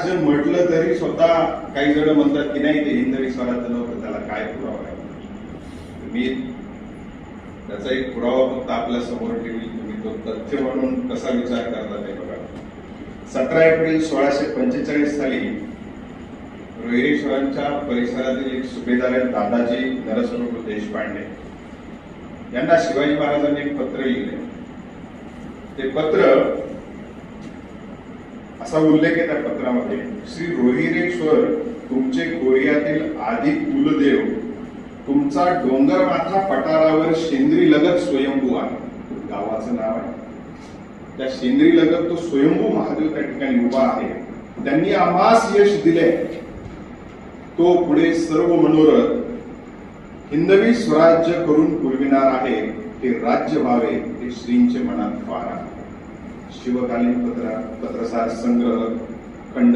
स्वराज्य म्हटलं तरी स्वतः काही जण म्हणतात की नाही, ते हिंदवी स्वराज्य नव्हतं, त्याला काय पुरावा आहे. मी त्याचा एक पुरावा फक्त आपल्या समोर ठेवली, तुम्ही तो तथ्य म्हणून कसा विचार करता ते बघा. 17 एप्रिल 1645 साली रोहिरेश्वरांच्या परिसरातील एक सुभेदार आहेत दादाजी नरस्वरूप देशपांडे यांना शिवाजी महाराजांनी एक पत्र लिहिले. ते पत्र, असा उल्लेख आहे त्या पत्रामध्ये, श्री रोहिरेश्वर तुमचे कोरियातील आदि कुलदेव, तुमचा डोंगरमाथा पठारावर शेंद्री लगत स्वयंभू आहे. गावाचं नाव आहे. त्या शेंद्री लगत तो स्वयंभू महादेव त्या ठिकाणी उभा आहे. त्यांनी आम्हास यश दिले. तो पुढे सर्व मनोरथ हिंदवी स्वराज्य करून पुरविणार आहे. ते राज्य व्हावे हे श्रींचे मनात फार आहे. शिवकालीन पत्रसार संग्रह खंड